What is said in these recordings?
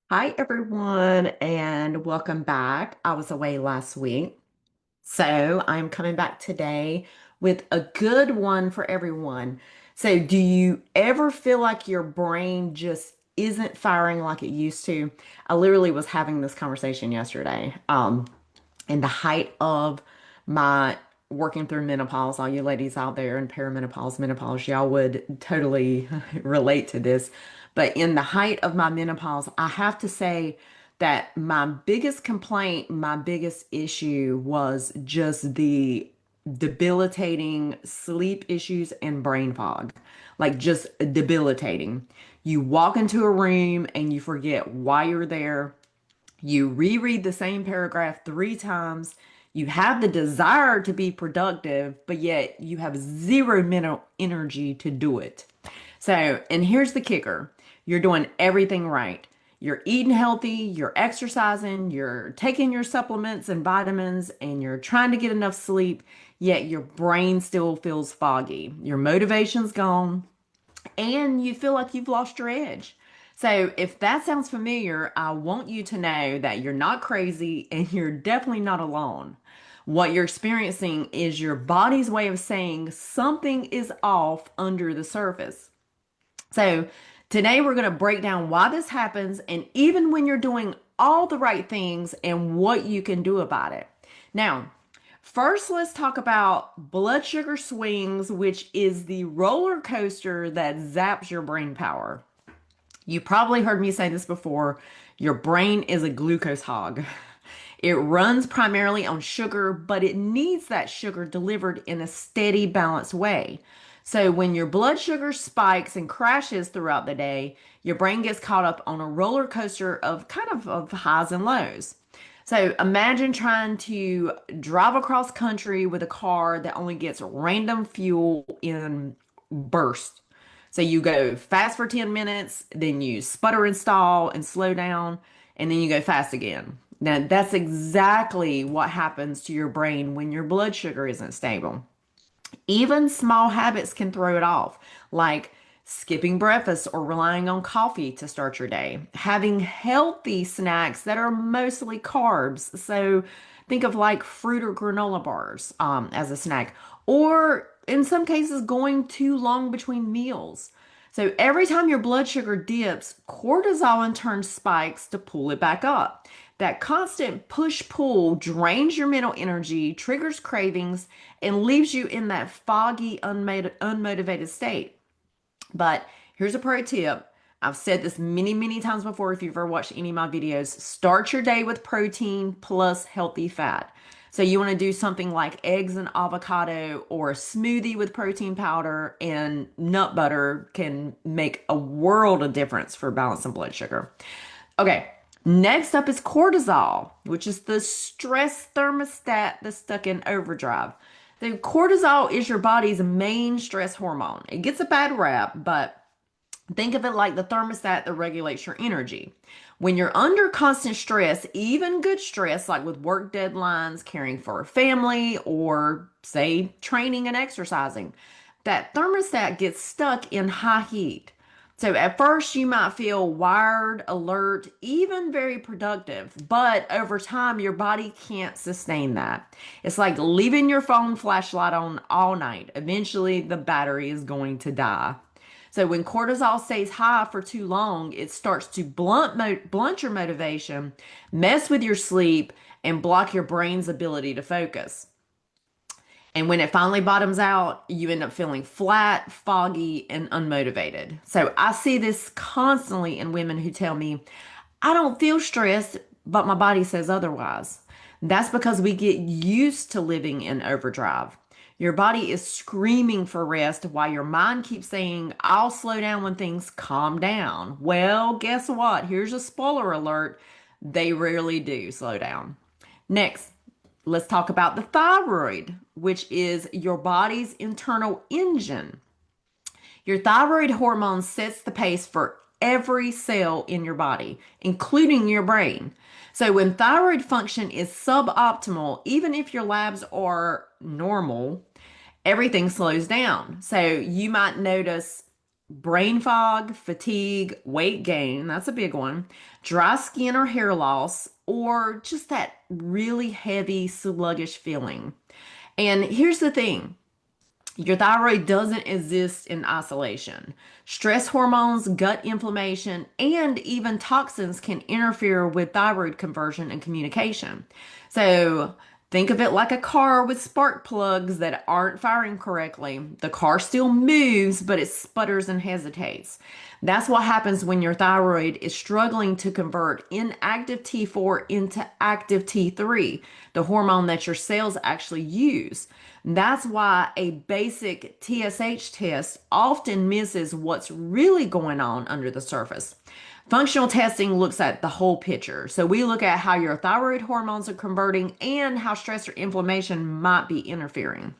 Hi, everyone, and welcome back. I was away last week, so I'm coming back today with a good one for everyone. So, do you ever feel like your brain just isn't firing like it used to? I literally was having this conversation yesterday. In the height of my working through menopause, all you ladies out there in perimenopause, menopause, y'all would totally relate to this. But in the height of my menopause, I have to say that my biggest complaint, my biggest issue was just the debilitating sleep issues and brain fog. Like just debilitating. You walk into a room and you forget why you're there. You reread the same paragraph three times. You have the desire to be productive, but yet you have zero mental energy to do it. So, and here's the kicker, you're doing everything right. You're eating healthy, you're exercising, you're taking your supplements and vitamins, and you're trying to get enough sleep, yet your brain still feels foggy. Your motivation's gone, and you feel like you've lost your edge. So, if that sounds familiar, I want you to know that you're not crazy and you're definitely not alone. What you're experiencing is your body's way of saying something is off under the surface. So, today we're going to break down why this happens and even when you're doing all the right things and what you can do about it. Now, first, let's talk about blood sugar swings, which is the roller coaster that zaps your brain power. You probably heard me say this before. Your brain is a glucose hog. It runs primarily on sugar, but it needs that sugar delivered in a steady, balanced way. So when your blood sugar spikes and crashes throughout the day, your brain gets caught up on a roller coaster of of highs and lows. So imagine trying to drive across country with a car that only gets random fuel in bursts. So you go fast for 10 minutes, then you sputter and stall and slow down, and then you go fast again. Now, that's exactly what happens to your brain when your blood sugar isn't stable. Even small habits can throw it off, like skipping breakfast or relying on coffee to start your day. Having healthy snacks that are mostly carbs. So think of like fruit or granola bars as a snack, or in some cases, going too long between meals. So every time your blood sugar dips, cortisol in turn spikes to pull it back up. That constant push pull drains your mental energy, triggers cravings, and leaves you in that foggy, unmotivated state. But here's a pro tip. I've said this many, many times before. If you've ever watched any of my videos, start your day with protein plus healthy fat. So you want to do something like eggs and avocado or a smoothie with protein powder and nut butter can make a world of difference for balancing blood sugar. Okay, next up is cortisol, which is the stress thermostat that's stuck in overdrive. The cortisol is your body's main stress hormone. It gets a bad rap, but think of it like the thermostat that regulates your energy. When you're under constant stress, even good stress, like with work deadlines, caring for a family, or say training and exercising, that thermostat gets stuck in high heat. So at first you might feel wired, alert, even very productive, but over time your body can't sustain that. It's like leaving your phone flashlight on all night. Eventually the battery is going to die. So when cortisol stays high for too long, it starts to blunt your motivation, mess with your sleep, and block your brain's ability to focus. And when it finally bottoms out, you end up feeling flat, foggy, and unmotivated. So I see this constantly in women who tell me, I don't feel stressed, but my body says otherwise. That's because we get used to living in overdrive. Your body is screaming for rest while your mind keeps saying, I'll slow down when things calm down. Well, guess what? Here's a spoiler alert. They rarely do slow down. Next, let's talk about the thyroid, which is your body's internal engine. Your thyroid hormone sets the pace for every cell in your body, including your brain. So when thyroid function is suboptimal, even if your labs are normal, everything slows down. So you might notice brain fog, fatigue, weight gain, that's a big one, dry skin or hair loss, or just that really heavy, sluggish feeling. And here's the thing. Your thyroid doesn't exist in isolation. Stress hormones, gut inflammation, and even toxins can interfere with thyroid conversion and communication. So think of it like a car with spark plugs that aren't firing correctly. The car still moves, but it sputters and hesitates. That's what happens when your thyroid is struggling to convert inactive T4 into active T3, the hormone that your cells actually use. That's why a basic TSH test often misses what's really going on under the surface. Functional testing looks at the whole picture. So we look at how your thyroid hormones are converting and how stress or inflammation might be interfering.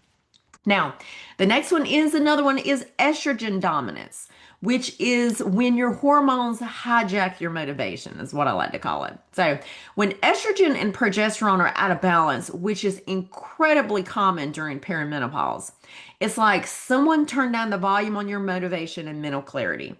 Now, the next one is another one is estrogen dominance, which is when your hormones hijack your motivation, is what I like to call it. So, when estrogen and progesterone are out of balance, which is incredibly common during perimenopause, it's like someone turned down the volume on your motivation and mental clarity.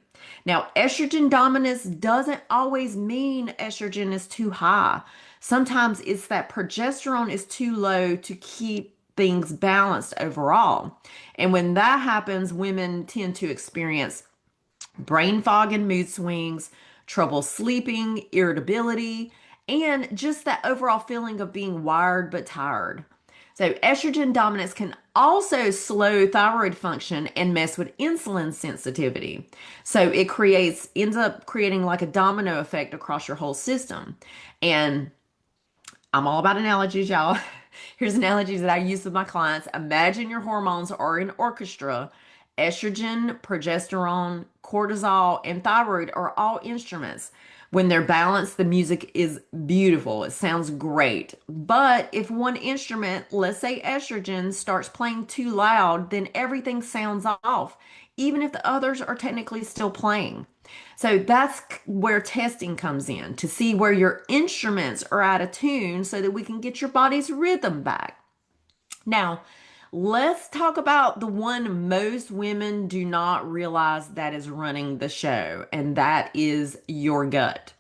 Now, estrogen dominance doesn't always mean estrogen is too high. Sometimes it's that progesterone is too low to keep things balanced overall. And when that happens, women tend to experience brain fog and mood swings, trouble sleeping, irritability, and just that overall feeling of being wired but tired. So, estrogen dominance can also slow thyroid function and mess with insulin sensitivity. So, ends up creating like a domino effect across your whole system. And I'm all about analogies, y'all. Here's analogies that I use with my clients. Imagine your hormones are an orchestra. Estrogen, progesterone, cortisol, and thyroid are all instruments. When they're balanced, the music is beautiful. It sounds great. But if one instrument, let's say estrogen, starts playing too loud, then everything sounds off, even if the others are technically still playing. So that's where testing comes in to see where your instruments are out of tune so that we can get your body's rhythm back. Now, let's talk about the one most women do not realize that is running the show, and that is your gut.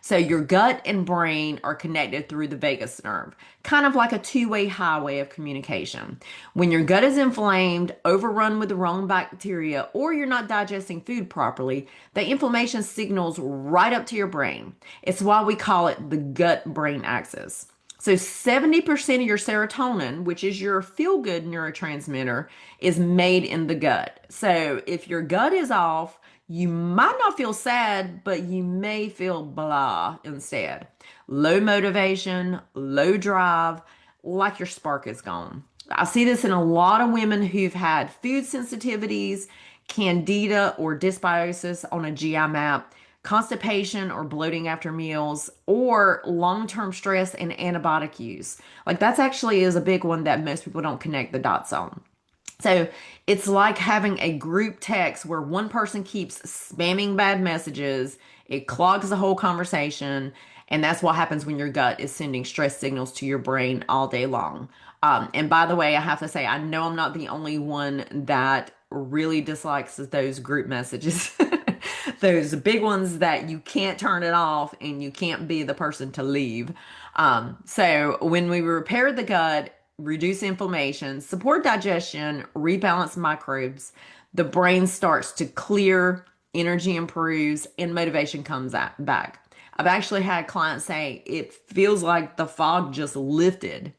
So, your gut and brain are connected through the vagus nerve, kind of like a two-way highway of communication. When your gut is inflamed, overrun with the wrong bacteria, or you're not digesting food properly, the inflammation signals right up to your brain. It's why we call it the gut brain axis. So 70% of your serotonin, which is your feel-good neurotransmitter, is made in the gut. So if your gut is off, you might not feel sad, but you may feel blah instead. Low motivation, low drive, like your spark is gone. I see this in a lot of women who've had food sensitivities, candida or dysbiosis on a GI map, constipation or bloating after meals, or long-term stress and antibiotic use. Like that's actually is a big one that most people don't connect the dots on. So it's like having a group text where one person keeps spamming bad messages. It clogs the whole conversation. And that's what happens when your gut is sending stress signals to your brain all day long. And by the way, I have to say, I know I'm not the only one that really dislikes those group messages. Those big ones that you can't turn it off and you can't be the person to leave. So when we repair the gut, reduce inflammation, support digestion, rebalance microbes, the brain starts to clear, energy improves, and motivation comes back. I've actually had clients say it feels like the fog just lifted.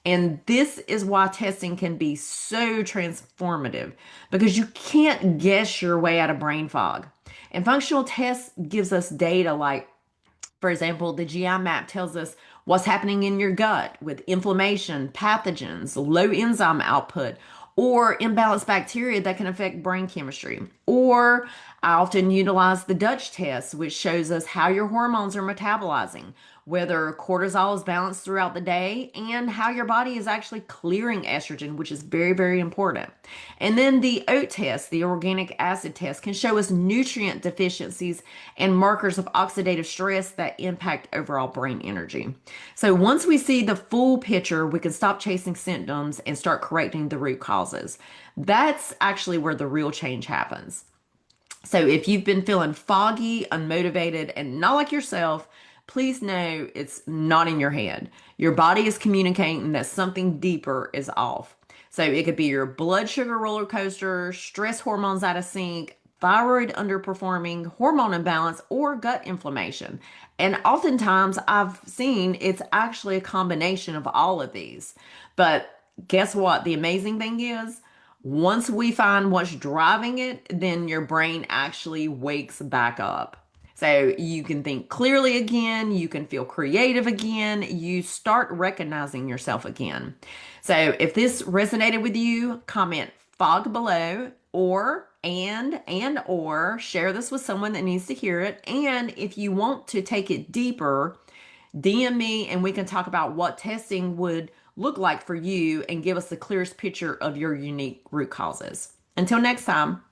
And this is why testing can be so transformative because you can't guess your way out of brain fog. And functional tests gives us data like, for example, the GI map tells us what's happening in your gut with inflammation, pathogens, low enzyme output, or imbalanced bacteria that can affect brain chemistry. Or I often utilize the Dutch test, which shows us how your hormones are metabolizing, whether cortisol is balanced throughout the day, and how your body is actually clearing estrogen, which is very, very important. And then the OAT test, the organic acid test, can show us nutrient deficiencies and markers of oxidative stress that impact overall brain energy. So once we see the full picture, we can stop chasing symptoms and start correcting the root causes. That's actually where the real change happens. So if you've been feeling foggy, unmotivated, and not like yourself, please know it's not in your head. Your body is communicating that something deeper is off. So it could be your blood sugar roller coaster, stress hormones out of sync, thyroid underperforming, hormone imbalance, or gut inflammation. And oftentimes I've seen it's actually a combination of all of these. But guess what? The amazing thing is, once we find what's driving it, then your brain actually wakes back up. So you can think clearly again, you can feel creative again, you start recognizing yourself again. So if this resonated with you, comment fog below or share this with someone that needs to hear it. And if you want to take it deeper, DM me and we can talk about what testing would look like for you and give us the clearest picture of your unique root causes. Until next time.